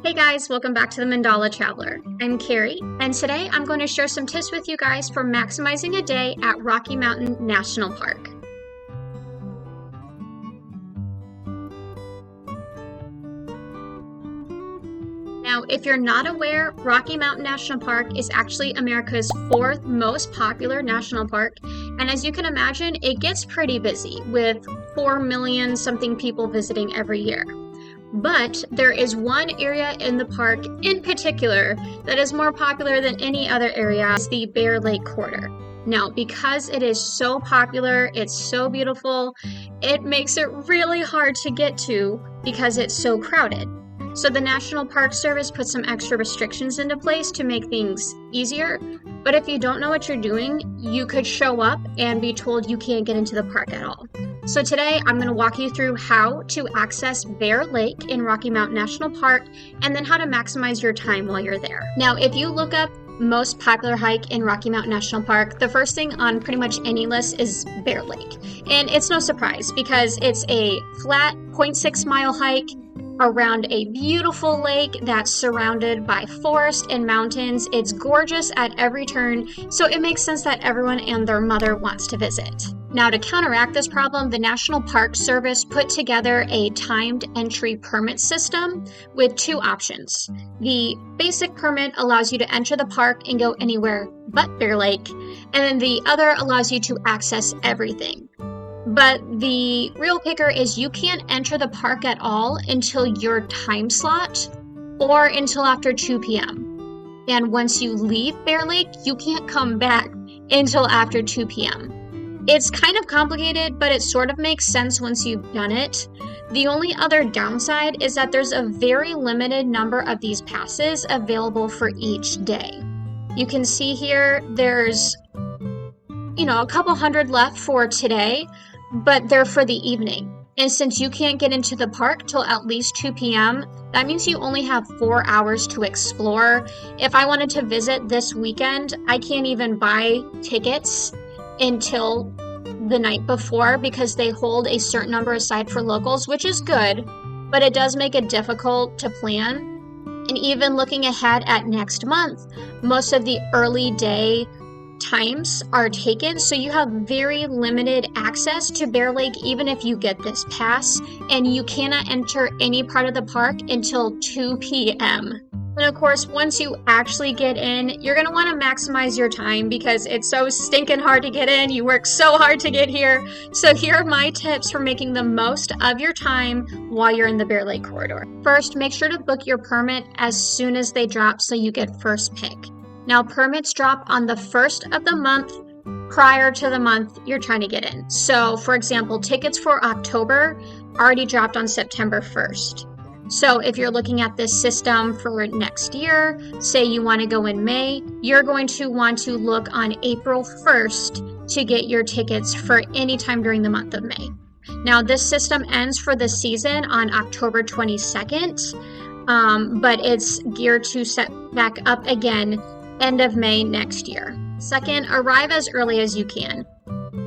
Hey guys, welcome back to the Mandala Traveler. I'm Carrie, and today I'm going to share some tips with you guys for maximizing a day at Rocky Mountain National Park. Now, if you're not aware, Rocky Mountain National Park is actually America's fourth most popular national park, and as you can imagine, it gets pretty busy with 4 million something people visiting every year. But there is one area in the park in particular that is more popular than any other area, is the Bear Lake Corridor. Now, because it is so popular, it's so beautiful, it makes it really hard to get to because it's so crowded. So the National Park Service put some extra restrictions into place to make things easier, but if you don't know what you're doing, you could show up and be told you can't get into the park at all. So today I'm going to walk you through how to access Bear Lake in Rocky Mountain National Park and then how to maximize your time while you're there. Now, if you look up most popular hike in Rocky Mountain National Park, the first thing on pretty much any list is Bear Lake. And it's no surprise because it's a flat 0.6 mile hike around a beautiful lake that's surrounded by forest and mountains. It's gorgeous at every turn, so it makes sense that everyone and their mother wants to visit. Now, to counteract this problem, the National Park Service put together a timed entry permit system with two options. The basic permit allows you to enter the park and go anywhere but Bear Lake, and then the other allows you to access everything. But the real kicker is you can't enter the park at all until your time slot or until after 2 p.m. And once you leave Bear Lake, you can't come back until after 2 p.m. It's kind of complicated, but it sort of makes sense once you've done it. The only other downside is that there's a very limited number of these passes available for each day. You can see here there's, a couple hundred left for today, but they're for the evening. And since you can't get into the park till at least 2 p.m., that means you only have 4 hours to explore. If I wanted to visit this weekend, I can't even buy tickets until the night before because they hold a certain number aside for locals, which is good, but it does make it difficult to plan. And even looking ahead at next month, most of the early day times are taken, so you have very limited access to Bear Lake even if you get this pass, and you cannot enter any part of the park until 2 p.m. And of course, once you actually get in, you're going to want to maximize your time because it's so stinking hard to get in. You work so hard to get here. So here are my tips for making the most of your time while you're in the Bear Lake Corridor. First, make sure to book your permit as soon as they drop so you get first pick. Now, permits drop on the first of the month prior to the month you're trying to get in. So, for example, tickets for October already dropped on September 1st. So if you're looking at this system for next year, say you want to go in May, you're going to want to look on April 1st to get your tickets for any time during the month of May. Now, this system ends for the season on October 22nd, but it's geared to set back up again end of May next year. Second, arrive as early as you can.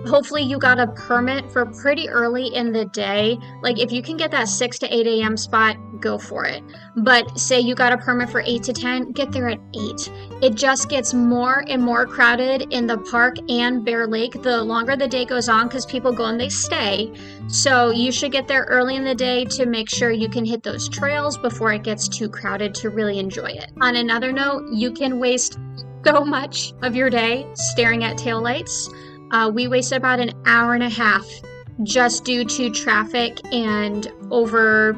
Hopefully you got a permit for pretty early in the day. Like if you can get that 6 to 8 a.m. spot, go for it. But say you got a permit for 8 to 10, get there at 8. It just gets more and more crowded in the park and Bear Lake the longer the day goes on because people go and they stay. So you should get there early in the day to make sure you can hit those trails before it gets too crowded to really enjoy it. On another note, you can waste so much of your day staring at taillights. We wasted about an hour and a half just due to traffic and over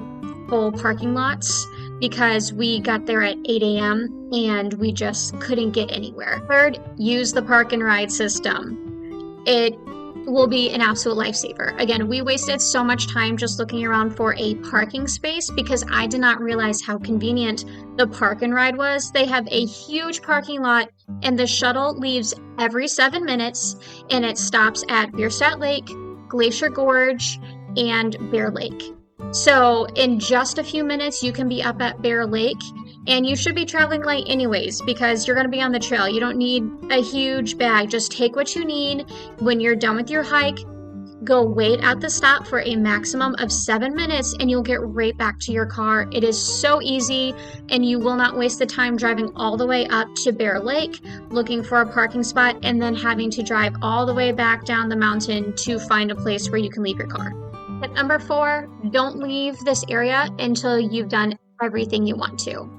full parking lots because we got there at 8 a.m. and we just couldn't get anywhere. Third, use the park and ride system. It will be an absolute lifesaver. Again, we wasted so much time just looking around for a parking space because I did not realize how convenient the park and ride was. They have a huge parking lot and the shuttle leaves every 7 minutes and it stops at Bierstadt Lake, Glacier Gorge, and Bear Lake. So in just a few minutes, you can be up at Bear Lake, and you should be traveling light anyways because you're going to be on the trail. You don't need a huge bag. Just take what you need. When you're done with your hike, Go wait at the stop for a maximum of 7 minutes and you'll get right back to your car. It is so easy and you will not waste the time driving all the way up to Bear Lake, looking for a parking spot, and then having to drive all the way back down the mountain to find a place where you can leave your car. Tip number 4, don't leave this area until you've done everything you want to.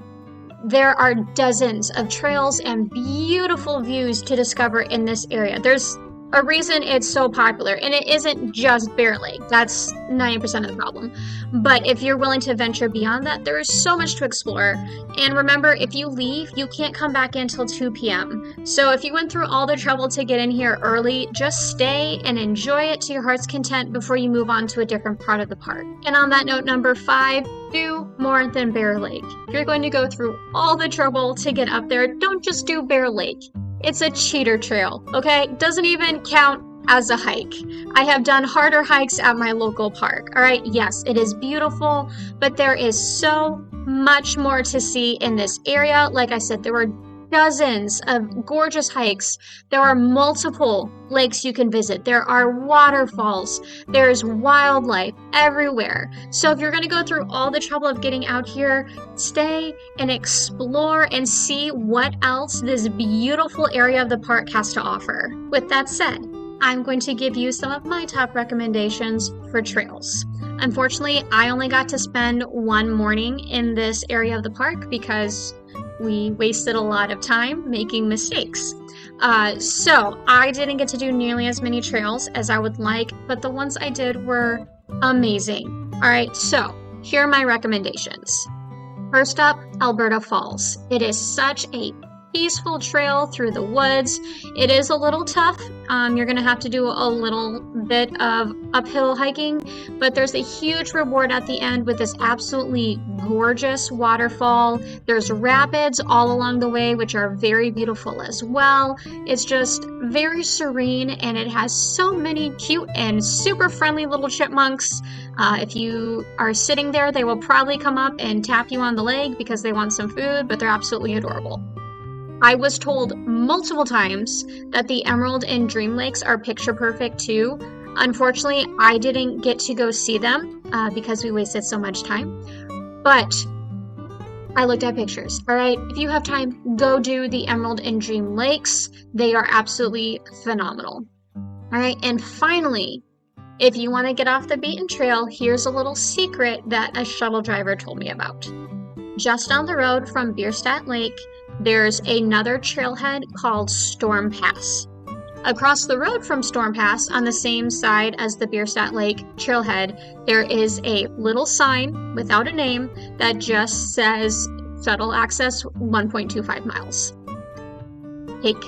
There are dozens of trails and beautiful views to discover in this area. There's a reason it's so popular, and it isn't just Bear Lake. That's 90% of the problem. But if you're willing to venture beyond that, there is so much to explore. And remember, if you leave, you can't come back in till 2 p.m. So if you went through all the trouble to get in here early, just stay and enjoy it to your heart's content before you move on to a different part of the park. And on that note, number 5, do more than Bear Lake. If you're going to go through all the trouble to get up there, don't just do Bear Lake. It's a cheater trail, okay? Doesn't even count as a hike. I have done harder hikes at my local park, all right? Yes, it is beautiful, but there is so much more to see in this area. Like I said, there were dozens of gorgeous hikes. There are multiple lakes you can visit. There are waterfalls. There's wildlife everywhere. So if you're going to go through all the trouble of getting out here, stay and explore and see what else this beautiful area of the park has to offer. With that said, I'm going to give you some of my top recommendations for trails. Unfortunately, I only got to spend one morning in this area of the park because we wasted a lot of time making mistakes. So I didn't get to do nearly as many trails as I would like, but the ones I did were amazing. All right, so here are my recommendations. First up, Alberta Falls. It is such a peaceful trail through the woods. It is a little tough. You're going to have to do a little bit of uphill hiking, but there's a huge reward at the end with this absolutely gorgeous waterfall. There's rapids all along the way, which are very beautiful as well. It's just very serene, and it has so many cute and super friendly little chipmunks. If you are sitting there, they will probably come up and tap you on the leg because they want some food, but they're absolutely adorable. I was told multiple times that the Emerald and Dream Lakes are picture perfect too. Unfortunately, I didn't get to go see them because we wasted so much time. But I looked at pictures, all right? If you have time, go do the Emerald and Dream Lakes. They are absolutely phenomenal. All right, and finally, if you want to get off the beaten trail, here's a little secret that a shuttle driver told me about. Just down the road from Bierstadt Lake, there's another trailhead called Storm Pass. Across the road from Storm Pass, on the same side as the Bierstadt Lake trailhead, there is a little sign without a name that just says shuttle access 1.25 miles. Take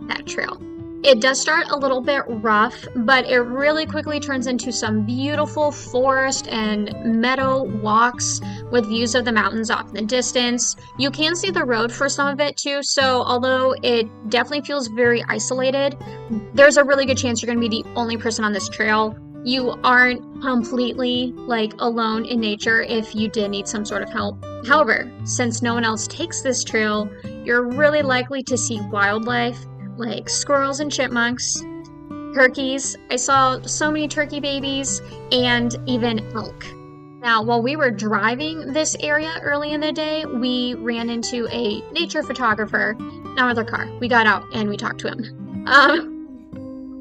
that trail. It does start a little bit rough, but it really quickly turns into some beautiful forest and meadow walks with views of the mountains off in the distance. You can see the road for some of it too, so although it definitely feels very isolated, there's a really good chance you're going to be the only person on this trail. You aren't completely alone in nature if you did need some sort of help. However, since no one else takes this trail, you're really likely to see wildlife like squirrels and chipmunks, turkeys. I saw so many turkey babies, and even elk. Now, while we were driving this area early in the day, we ran into a nature photographer, not with our car. We got out and we talked to him.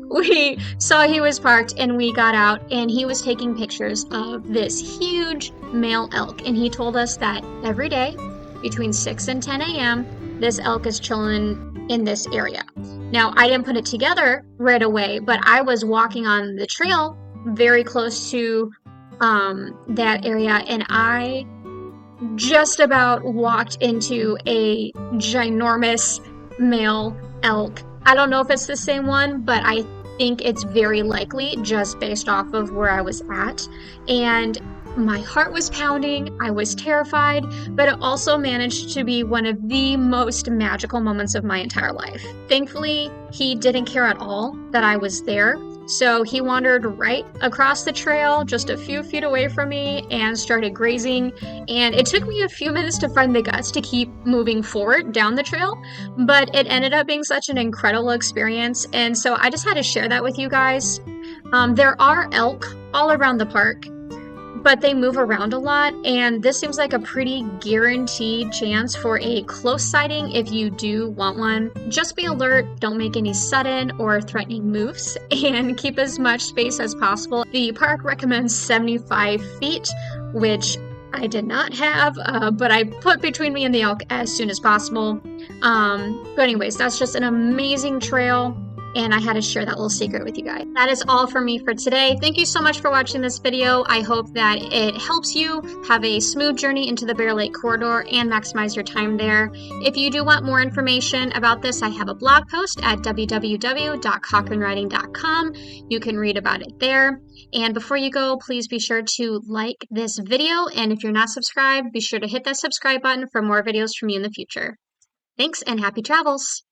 We saw he was parked and we got out, and he was taking pictures of this huge male elk, and he told us that every day between 6 and 10 a.m. this elk is chilling in this area. Now, I didn't put it together right away, but I was walking on the trail very close to that area, and I just about walked into a ginormous male elk. I don't know if it's the same one, but I think it's very likely just based off of where I was at. And my heart was pounding, I was terrified, but it also managed to be one of the most magical moments of my entire life. Thankfully, he didn't care at all that I was there, so he wandered right across the trail, just a few feet away from me, and started grazing, and it took me a few minutes to find the guts to keep moving forward down the trail, but it ended up being such an incredible experience, and so I just had to share that with you guys. There are elk all around the park, but they move around a lot, and this seems like a pretty guaranteed chance for a close sighting if you do want one. Just be alert, don't make any sudden or threatening moves, and keep as much space as possible. The park recommends 75 feet, which I did not have, but I put between me and the elk as soon as possible. But anyways, that's just an amazing trail, and I had to share that little secret with you guys. That is all for me for today. Thank you so much for watching this video. I hope that it helps you have a smooth journey into the Bear Lake corridor and maximize your time there. If you do want more information about this, I have a blog post at www.cochranriding.com. You can read about it there. And before you go, please be sure to like this video. And if you're not subscribed, be sure to hit that subscribe button for more videos from me in the future. Thanks and happy travels!